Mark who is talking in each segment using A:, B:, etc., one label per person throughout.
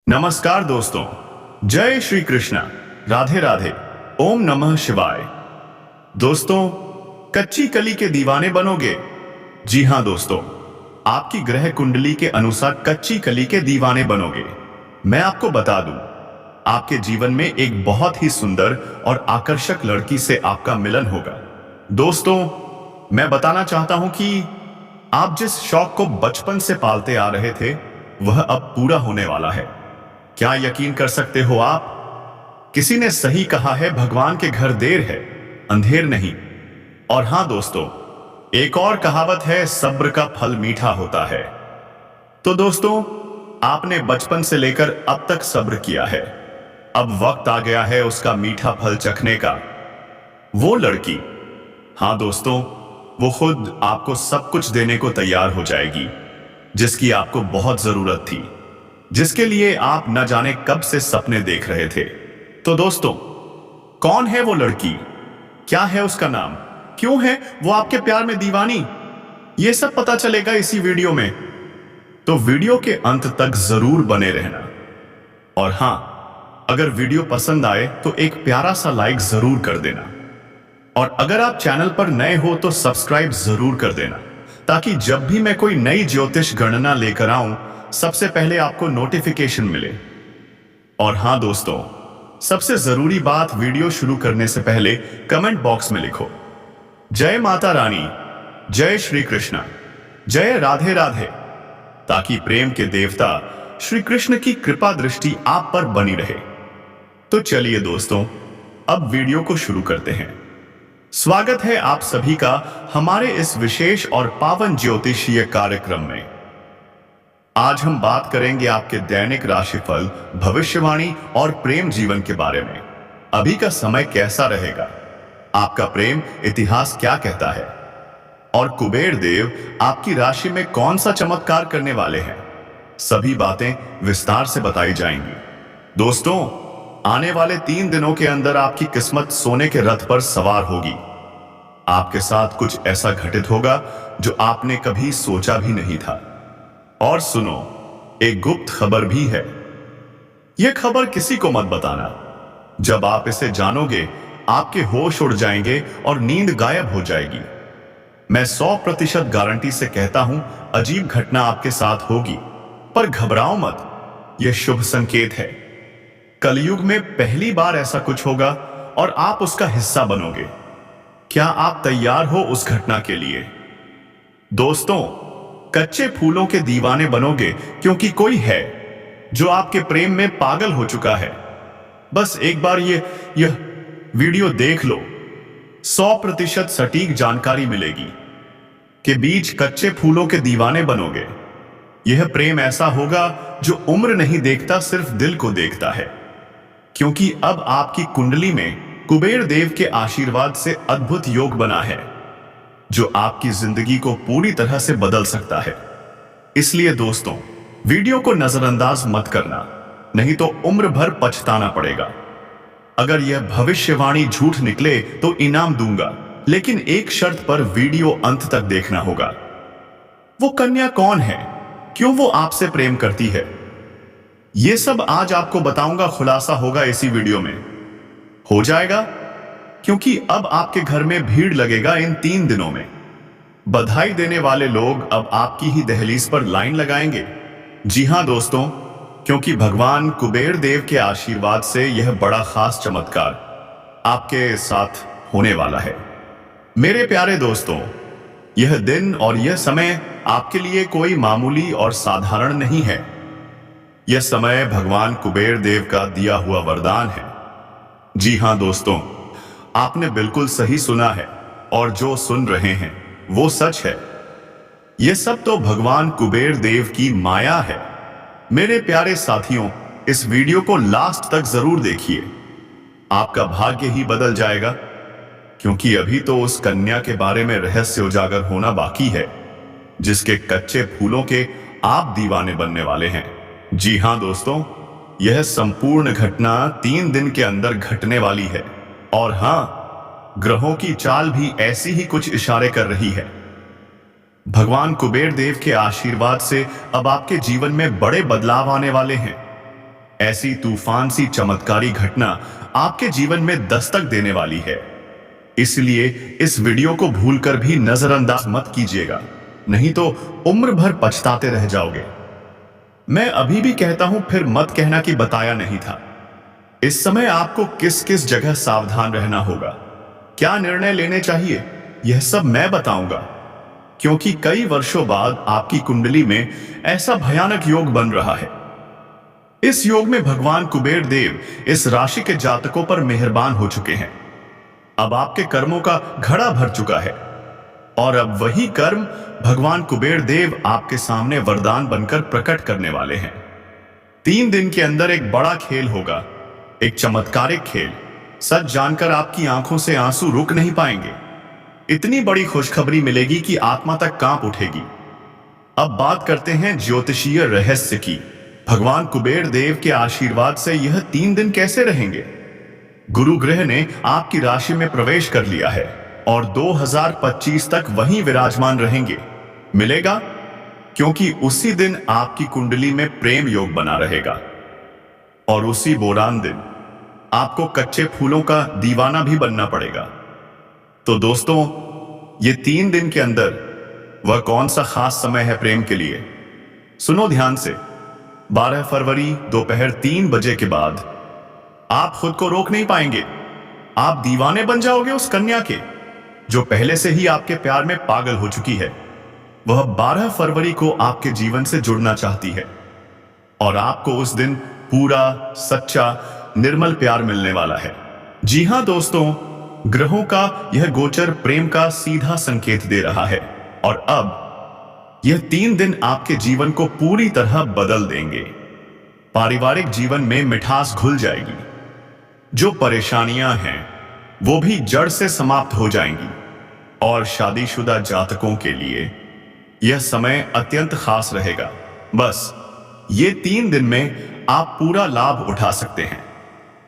A: नमस्कार दोस्तों, जय श्री कृष्णा, राधे राधे, ओम नमः शिवाय। दोस्तों, कच्ची कली के दीवाने बनोगे? जी हां दोस्तों, आपकी ग्रह कुंडली के अनुसार कच्ची कली के दीवाने बनोगे। मैं आपको बता दूं, आपके जीवन में एक बहुत ही सुंदर और आकर्षक लड़की से आपका मिलन होगा। दोस्तों, मैं बताना चाहता हूं कि आप जिस शौक को बचपन से पालते आ रहे थे, वह अब पूरा होने वाला है। क्या यकीन कर सकते हो आप? किसी ने सही कहा है, भगवान के घर देर है, अंधेर नहीं। और हां दोस्तों, एक और कहावत है, सब्र का फल मीठा होता है। तो दोस्तों, आपने बचपन से लेकर अब तक सब्र किया है। अब वक्त आ गया है उसका मीठा फल चखने का। वो लड़की, हां दोस्तों, वो खुद आपको सब कुछ देने को तैयार हो जाएगी, जिसकी आपको बहुत जरूरत थी, जिसके लिए आप न जाने कब से सपने देख रहे थे। तो दोस्तों, कौन है वो लड़की? क्या है उसका नाम? क्यों है वो आपके प्यार में दीवानी? ये सब पता चलेगा इसी वीडियो में। तो वीडियो के अंत तक जरूर बने रहना। और हां, अगर वीडियो पसंद आए तो एक प्यारा सा लाइक जरूर कर देना। और अगर आप चैनल पर नए हो तो सब्सक्राइब जरूर कर देना, ताकि जब भी मैं कोई नई ज्योतिष गणना लेकर आऊं, सबसे पहले आपको नोटिफिकेशन मिले। और हां दोस्तों, सबसे जरूरी बात, वीडियो शुरू करने से पहले कमेंट बॉक्स में लिखो, जय माता रानी, जय श्री कृष्णा, जय राधे राधे, ताकि प्रेम के देवता श्री कृष्ण की कृपा दृष्टि आप पर बनी रहे। तो चलिए दोस्तों, अब वीडियो को शुरू करते हैं। स्वागत है आप सभी का हमारे इस विशेष और पावन ज्योतिषीय कार्यक्रम में। आज हम बात करेंगे आपके दैनिक राशिफल, भविष्यवाणी और प्रेम जीवन के बारे में। अभी का समय कैसा रहेगा, आपका प्रेम इतिहास क्या कहता है, और कुबेर देव आपकी राशि में कौन सा चमत्कार करने वाले हैं, सभी बातें विस्तार से बताई जाएंगी। दोस्तों, आने वाले 3 दिनों के अंदर आपकी किस्मत सोने के रथ पर सवार होगी। आपके साथ कुछ ऐसा घटित होगा जो आपने कभी सोचा भी नहीं था। और सुनो, एक गुप्त खबर भी है। यह खबर किसी को मत बताना। जब आप इसे जानोगे, आपके होश उड़ जाएंगे और नींद गायब हो जाएगी। मैं 100% गारंटी से कहता हूं, अजीब घटना आपके साथ होगी। पर घबराओ मत, यह शुभ संकेत है। कलयुग में पहली बार ऐसा कुछ होगा और आप उसका हिस्सा बनोगे। क्या आप तैयार हो उस घटना के लिए? दोस्तों, कच्चे फूलों के दीवाने बनोगे क्योंकि कोई है जो आपके प्रेम में पागल हो चुका है। बस एक बार यह वीडियो देख लो, 100% सटीक जानकारी मिलेगी कि बीच कच्चे फूलों के दीवाने बनोगे। यह प्रेम ऐसा होगा जो उम्र नहीं देखता, सिर्फ दिल को देखता है। क्योंकि अब आपकी कुंडली में कुबेर देव के आशीर्वाद से अद्भुत योग बना है, जो आपकी जिंदगी को पूरी तरह से बदल सकता है। इसलिए दोस्तों, वीडियो को नजरअंदाज मत करना, नहीं तो उम्र भर पछताना पड़ेगा। अगर यह भविष्यवाणी झूठ निकले तो इनाम दूंगा, लेकिन एक शर्त पर वीडियो अंत तक देखना होगा। वो कन्या कौन है? क्यों वो आपसे प्रेम करती है? यह सब आज आपको बताऊंगा। खुलासा होगा इसी वीडियो में। हो जाएगा, क्योंकि अब आपके घर में भीड़ लगेगा इन 3 दिनों में। बधाई देने वाले लोग अब आपकी ही दहलीज पर लाइन लगाएंगे। जी हां दोस्तों, क्योंकि भगवान कुबेर देव के आशीर्वाद से यह बड़ा खास चमत्कार आपके साथ होने वाला है। मेरे प्यारे दोस्तों, यह दिन और यह समय आपके लिए कोई मामूली और साधारण नहीं है। यह समय भगवान कुबेर देव का दिया हुआ वरदान है। जी हां दोस्तों, आपने बिल्कुल सही सुना है, और जो सुन रहे हैं वो सच है। यह सब तो भगवान कुबेर देव की माया है। मेरे प्यारे साथियों, इस वीडियो को लास्ट तक जरूर देखिए, आपका भाग्य ही बदल जाएगा। क्योंकि अभी तो उस कन्या के बारे में रहस्य उजागर होना बाकी है, जिसके कच्चे फूलों के आप दीवाने बनने वाले हैं। जी हां दोस्तों, यह संपूर्ण घटना 3 दिन के अंदर घटने वाली है। और हां, ग्रहों की चाल भी ऐसी ही कुछ इशारे कर रही है। भगवान कुबेर देव के आशीर्वाद से अब आपके जीवन में बड़े बदलाव आने वाले हैं। ऐसी तूफान सी चमत्कारी घटना आपके जीवन में दस्तक देने वाली है। इसलिए इस वीडियो को भूलकर भी नजरअंदाज मत कीजिएगा, नहीं तो उम्र भर पछताते रह जाओगे। मैं अभी भी कहता हूं, फिर मत कहना कि बताया नहीं था। इस समय आपको किस किस जगह सावधान रहना होगा, क्या निर्णय लेने चाहिए, यह सब मैं बताऊंगा। क्योंकि कई वर्षों बाद आपकी कुंडली में ऐसा भयानक योग बन रहा है। इस योग में भगवान कुबेर देव इस राशि के जातकों पर मेहरबान हो चुके हैं। अब आपके कर्मों का घड़ा भर चुका है और अब वही कर्म भगवान कुबेर देव आपके सामने वरदान बनकर प्रकट करने वाले हैं। 3 दिन के अंदर एक बड़ा खेल होगा, एक चमत्कारिक खेल। सच जानकर आपकी आंखों से आंसू रुक नहीं पाएंगे। इतनी बड़ी खुशखबरी मिलेगी कि आत्मा तक कांप उठेगी। अब बात करते हैं ज्योतिषीय रहस्य की। भगवान कुबेर देव के आशीर्वाद से यह 3 दिन कैसे रहेंगे। गुरु ग्रह ने आपकी राशि में प्रवेश कर लिया है और 2025 तक वहीं विराजमान रहेंगे। मिलेगा क्योंकि उसी दिन आपकी कुंडली में प्रेम योग बना रहेगा और उसी बोरान दिन आपको कच्चे फूलों का दीवाना भी बनना पड़ेगा। तो दोस्तों, ये 3 दिन के अंदर वह कौन सा खास समय है प्रेम के लिए, सुनो ध्यान से। 12 फरवरी दोपहर 3 बजे के बाद आप खुद को रोक नहीं पाएंगे। आप दीवाने बन जाओगे उस कन्या के जो पहले से ही आपके प्यार में पागल हो चुकी है। वह 12 फरवरी को आपके जीवन से जुड़ना चाहती है और आपको उस दिन पूरा सच्चा निर्मल प्यार मिलने वाला है। जी हां दोस्तों, ग्रहों का यह गोचर प्रेम का सीधा संकेत दे रहा है और अब यह 3 दिन आपके जीवन को पूरी तरह बदल देंगे। पारिवारिक जीवन में मिठास घुल जाएगी। जो परेशानियां हैं वो भी जड़ से समाप्त हो जाएंगी और शादीशुदा जातकों के लिए यह समय अत्यंत खास रहेगा। बस ये 3 दिन में आप पूरा लाभ उठा सकते हैं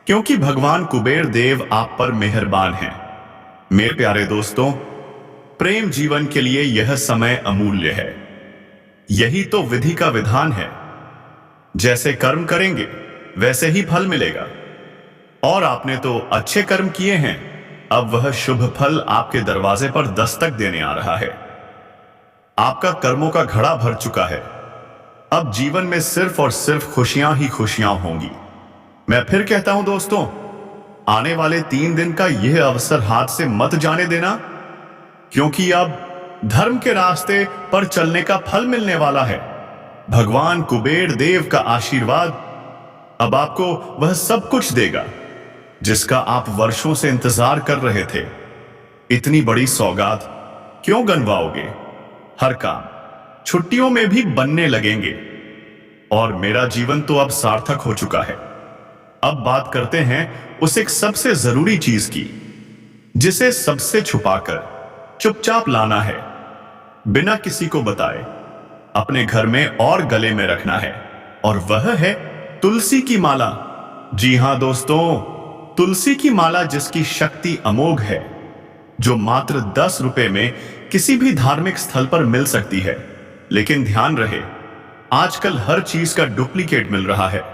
A: क्योंकि भगवान कुबेर देव आप पर मेहरबान हैं। मेरे प्यारे दोस्तों, प्रेम जीवन के लिए यह समय अमूल्य है। यही तो विधि का विधान है। जैसे कर्म करेंगे वैसे ही फल मिलेगा और आपने तो अच्छे कर्म किए हैं। अब वह शुभ फल आपके दरवाजे पर दस्तक देने आ रहा है। आपका कर्मों का घड़ा भर चुका है। अब जीवन में सिर्फ और सिर्फ खुशियां ही खुशियां होंगी। मैं फिर कहता हूं दोस्तों, आने वाले 3 दिन का यह अवसर हाथ से मत जाने देना क्योंकि अब धर्म के रास्ते पर चलने का फल मिलने वाला है। भगवान कुबेर देव का आशीर्वाद अब आपको वह सब कुछ देगा जिसका आप वर्षों से इंतजार कर रहे थे। इतनी बड़ी सौगात क्यों गंवाओगे। हर काम छुट्टियों में भी बनने लगेंगे और मेरा जीवन तो अब सार्थक हो चुका है। अब बात करते हैं उस एक सबसे जरूरी चीज की जिसे सबसे छुपाकर चुपचाप लाना है, बिना किसी को बताए, अपने घर में और गले में रखना है और वह है तुलसी की माला। जी हां दोस्तों, तुलसी की माला जिसकी शक्ति अमोघ है, जो मात्र 10 रुपए में किसी भी धार्मिक स्थल पर मिल सकती है। लेकिन ध्यान रहे, आजकल हर चीज का डुप्लीकेट मिल रहा है,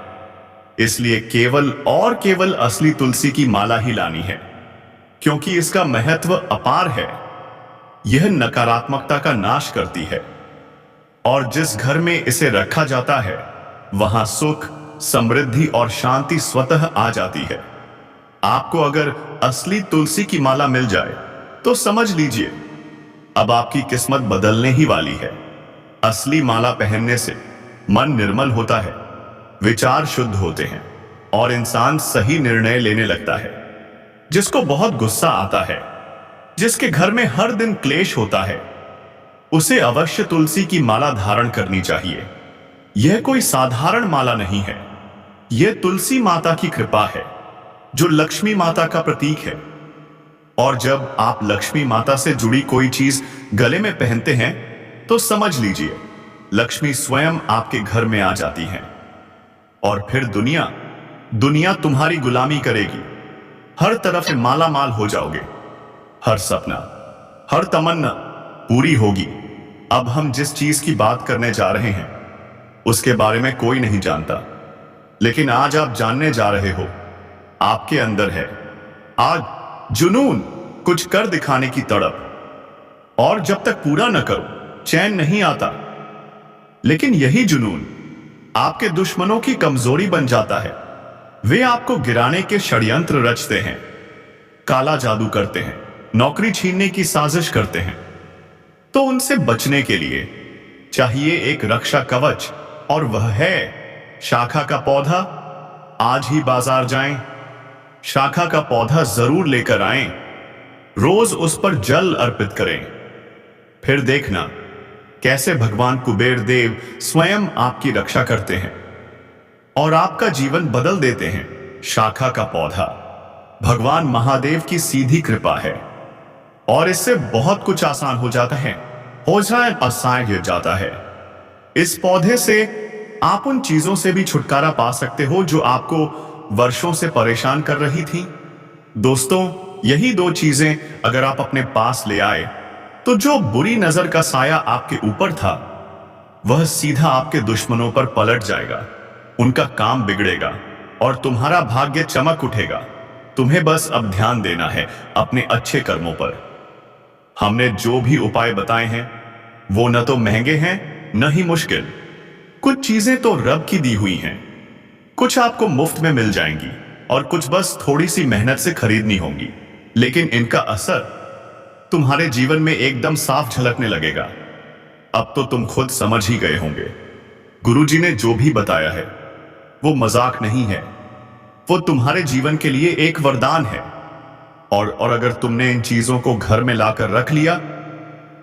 A: इसलिए केवल और केवल असली तुलसी की माला ही लानी है क्योंकि इसका महत्व अपार है। यह नकारात्मकता का नाश करती है और जिस घर में इसे रखा जाता है वहां सुख, समृद्धि और शांति स्वतः आ जाती है। आपको अगर असली तुलसी की माला मिल जाए तो समझ लीजिए अब आपकी किस्मत बदलने ही वाली है। असली माला पहनने से मन निर्मल होता है, विचार शुद्ध होते हैं और इंसान सही निर्णय लेने लगता है। जिसको बहुत गुस्सा आता है, जिसके घर में हर दिन क्लेश होता है, उसे अवश्य तुलसी की माला धारण करनी चाहिए। यह कोई साधारण माला नहीं है, यह तुलसी माता की कृपा है जो लक्ष्मी माता का प्रतीक है। और जब आप लक्ष्मी माता से जुड़ी कोई चीज गले में पहनते हैं तो समझ लीजिए लक्ष्मी स्वयं आपके घर में आ जाती हैं और फिर दुनिया तुम्हारी गुलामी करेगी। हर तरफ से माला माल हो जाओगे, हर सपना, हर तमन्ना पूरी होगी। अब हम जिस चीज की बात करने जा रहे हैं उसके बारे में कोई नहीं जानता, लेकिन आज आप जानने जा रहे हो, आपके अंदर है आज जुनून, कुछ कर दिखाने की तड़प। और जब तक पूरा न करो चैन नहीं आता। लेकिन यही जुनून आपके दुश्मनों की कमजोरी बन जाता है। वे आपको गिराने के षड्यंत्र रचते हैं, काला जादू करते हैं, नौकरी छीनने की साजिश करते हैं। तो उनसे बचने के लिए चाहिए एक रक्षा कवच, और वह है शाखा का पौधा। आज ही बाजार जाएं, शाखा का पौधा जरूर लेकर आएं, रोज उस पर जल अर्पित करें। फिर देखना कैसे भगवान कुबेर देव स्वयं आपकी रक्षा करते हैं और आपका जीवन बदल देते हैं। शाखा का पौधा भगवान महादेव की सीधी कृपा है, और इससे बहुत कुछ आसान हो जाता है, हो जाए आसान गिर जाता है। इस पौधे से आप उन चीजों से भी छुटकारा पा सकते हो जो आपको वर्षों से परेशान कर रही थी। दोस्तों, यही दो चीजें अगर आप अपने पास ले आए तो जो बुरी नजर का साया आपके ऊपर था वह सीधा आपके दुश्मनों पर पलट जाएगा, उनका काम बिगड़ेगा और तुम्हारा भाग्य चमक उठेगा। तुम्हें बस अब ध्यान देना है अपने अच्छे कर्मों पर। हमने जो भी उपाय बताए हैं वो न तो महंगे हैं न ही मुश्किल। कुछ चीजें तो रब की दी हुई हैं, कुछ आपको मुफ्त में मिल जाएंगी और कुछ बस थोड़ी सी मेहनत से खरीदनी होंगी। लेकिन इनका असर तुम्हारे जीवन में एकदम साफ झलकने लगेगा। अब तो तुम खुद समझ ही गए होंगे, गुरुजी ने जो भी बताया है वो मजाक नहीं है, वो तुम्हारे जीवन के लिए एक वरदान है। और अगर तुमने इन चीजों को घर में लाकर रख लिया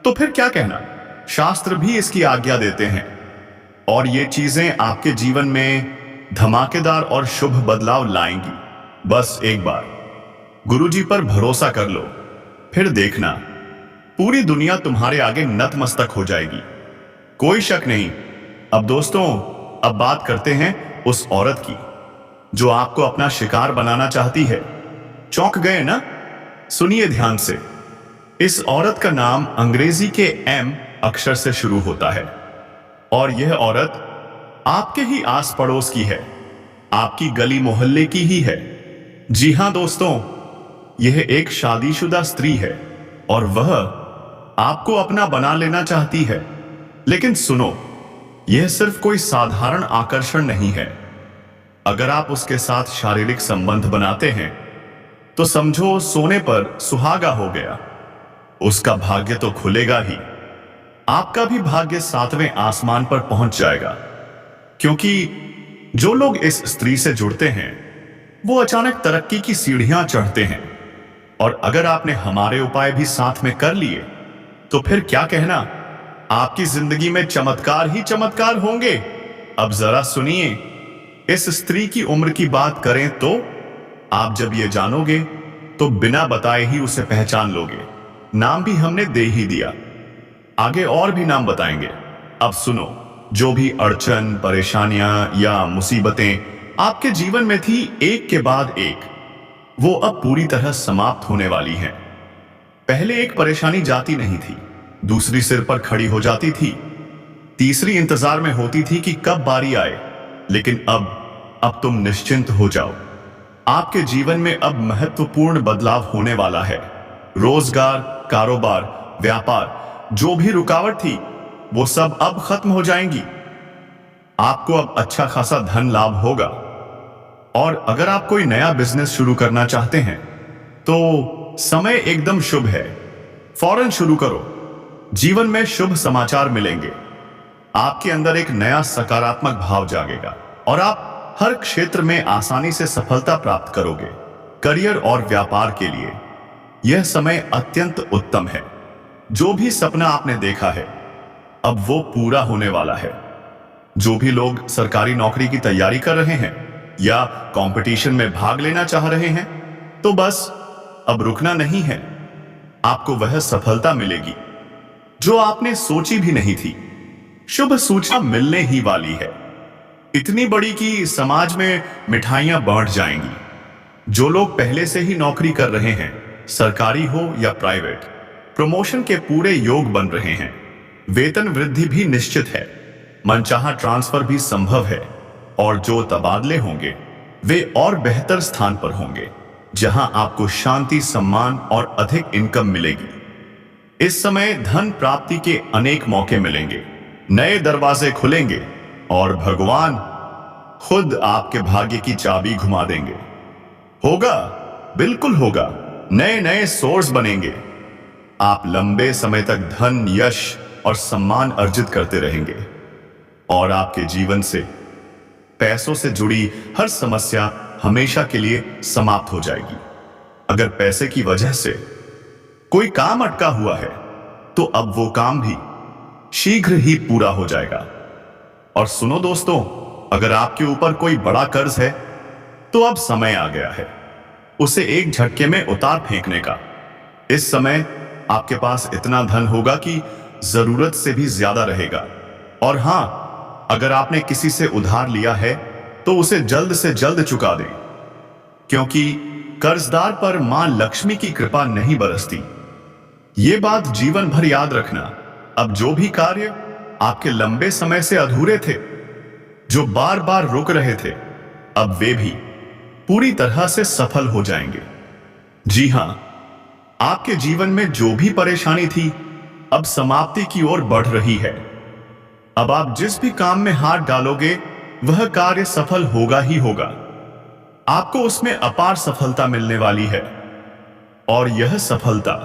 A: तो फिर क्या कहना, शास्त्र भी इसकी आज्ञा देते हैं। और ये चीजें आपके जीवन में धमाकेदार और शुभ बदलाव लाएंगी। बस एक बार गुरुजी पर भरोसा कर लो, फिर देखना पूरी दुनिया तुम्हारे आगे नतमस्तक हो जाएगी, कोई शक नहीं। अब दोस्तों, अब बात करते हैं उस औरत की जो आपको अपना शिकार बनाना चाहती है। चौंक गए ना? सुनिए ध्यान से। इस औरत का नाम अंग्रेजी के एम अक्षर से शुरू होता है और यह औरत आपके ही आस पड़ोस की है, आपकी गली मोहल्ले की ही है। जी हां दोस्तों, यह एक शादीशुदा स्त्री है और वह आपको अपना बना लेना चाहती है। लेकिन सुनो, यह सिर्फ कोई साधारण आकर्षण नहीं है। अगर आप उसके साथ शारीरिक संबंध बनाते हैं तो समझो सोने पर सुहागा हो गया। उसका भाग्य तो खुलेगा ही, आपका भी भाग्य सातवें आसमान पर पहुंच जाएगा। क्योंकि जो लोग इस स्त्री से जुड़ते हैं वो अचानक तरक्की की सीढ़ियां चढ़ते हैं। और अगर आपने हमारे उपाय भी साथ में कर लिए तो फिर क्या कहना, आपकी जिंदगी में चमत्कार ही चमत्कार होंगे। अब जरा सुनिए, इस स्त्री की उम्र की बात करें तो आप जब ये जानोगे तो बिना बताए ही उसे पहचान लोगे। नाम भी हमने दे ही दिया, आगे और भी नाम बताएंगे। अब सुनो, जो भी अड़चन, परेशानियां या मुसीबतें आपके जीवन में थी एक के बाद एक, वो अब पूरी तरह समाप्त होने वाली हैं। पहले एक परेशानी जाती नहीं थी, दूसरी सिर पर खड़ी हो जाती थी, तीसरी इंतजार में होती थी कि कब बारी आए। लेकिन अब तुम निश्चिंत हो जाओ, आपके जीवन में अब महत्वपूर्ण बदलाव होने वाला है। रोजगार, कारोबार, व्यापार, जो भी रुकावट थी वो सब अब खत्म हो जाएंगी। आपको अब अच्छा खासा धन लाभ होगा। और अगर आप कोई नया बिजनेस शुरू करना चाहते हैं तो समय एकदम शुभ है, फौरन शुरू करो। जीवन में शुभ समाचार मिलेंगे, आपके अंदर एक नया सकारात्मक भाव जागेगा और आप हर क्षेत्र में आसानी से सफलता प्राप्त करोगे। करियर और व्यापार के लिए यह समय अत्यंत उत्तम है। जो भी सपना आपने देखा है अब वो पूरा होने वाला है। जो भी लोग सरकारी नौकरी की तैयारी कर रहे हैं या कंपटीशन में भाग लेना चाह रहे हैं तो बस अब रुकना नहीं है, आपको वह सफलता मिलेगी जो आपने सोची भी नहीं थी। शुभ सूचना मिलने ही वाली है, इतनी बड़ी कि समाज में मिठाइयां बांट जाएंगी। जो लोग पहले से ही नौकरी कर रहे हैं, सरकारी हो या प्राइवेट, प्रमोशन के पूरे योग बन रहे हैं। वेतन वृद्धि भी निश्चित है, मनचाहा ट्रांसफर भी संभव है। और जो तबादले होंगे वे और बेहतर स्थान पर होंगे, जहां आपको शांति, सम्मान और अधिक इनकम मिलेगी। इस समय धन प्राप्ति के अनेक मौके मिलेंगे, नए दरवाजे खुलेंगे और भगवान खुद आपके भाग्य की चाबी घुमा देंगे। होगा, बिल्कुल होगा, नए नए सोर्स बनेंगे। आप लंबे समय तक धन, यश और सम्मान अर्जित करते रहेंगे और आपके जीवन से पैसों से जुड़ी हर समस्या हमेशा के लिए समाप्त हो जाएगी। अगर पैसे की वजह से कोई काम अटका हुआ है तो अब वो काम भी शीघ्र ही पूरा हो जाएगा। और सुनो दोस्तों, अगर आपके ऊपर कोई बड़ा कर्ज है तो अब समय आ गया है उसे एक झटके में उतार फेंकने का। इस समय आपके पास इतना धन होगा कि जरूरत से भी ज्यादा रहेगा। और हां, अगर आपने किसी से उधार लिया है तो उसे जल्द से जल्द चुका दें, क्योंकि कर्जदार पर मां लक्ष्मी की कृपा नहीं बरसती। ये बात जीवन भर याद रखना। अब जो भी कार्य आपके लंबे समय से अधूरे थे, जो बार बार रुक रहे थे, अब वे भी पूरी तरह से सफल हो जाएंगे। जी हां, आपके जीवन में जो भी परेशानी थी अब समाप्ति की ओर बढ़ रही है। अब आप जिस भी काम में हाथ डालोगे वह कार्य सफल होगा ही होगा। आपको उसमें अपार सफलता मिलने वाली है और यह सफलता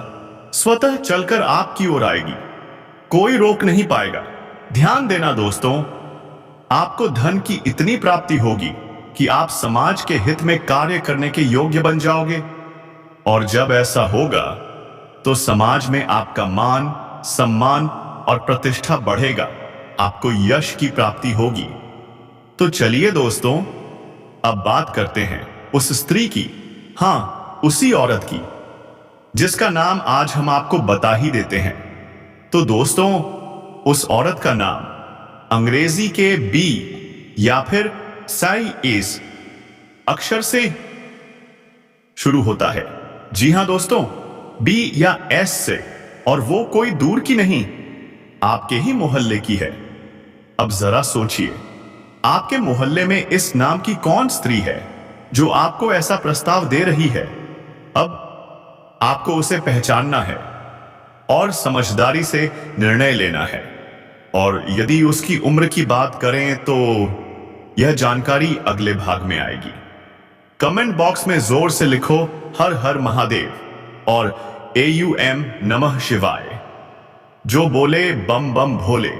A: स्वतः चलकर आपकी ओर आएगी, कोई रोक नहीं पाएगा। ध्यान देना दोस्तों, आपको धन की इतनी प्राप्ति होगी कि आप समाज के हित में कार्य करने के योग्य बन जाओगे। और जब ऐसा होगा तो समाज में आपका मान, सम्मान और प्रतिष्ठा बढ़ेगा, आपको यश की प्राप्ति होगी। तो चलिए दोस्तों, अब बात करते हैं उस स्त्री की, हां, उसी औरत की जिसका नाम आज हम आपको बता ही देते हैं। तो दोस्तों, उस औरत का नाम अंग्रेजी के बी या फिर साई एस अक्षर से शुरू होता है। जी हां दोस्तों, बी या एस से, और वो कोई दूर की नहीं, आपके ही मोहल्ले की है। अब जरा सोचिए, आपके मोहल्ले में इस नाम की कौन स्त्री है जो आपको ऐसा प्रस्ताव दे रही है। अब आपको उसे पहचानना है और समझदारी से निर्णय लेना है। और यदि उसकी उम्र की बात करें तो यह जानकारी अगले भाग में आएगी। कमेंट बॉक्स में जोर से लिखो हर हर महादेव और AUM नमः शिवाय। जो बोले बम बम भोले।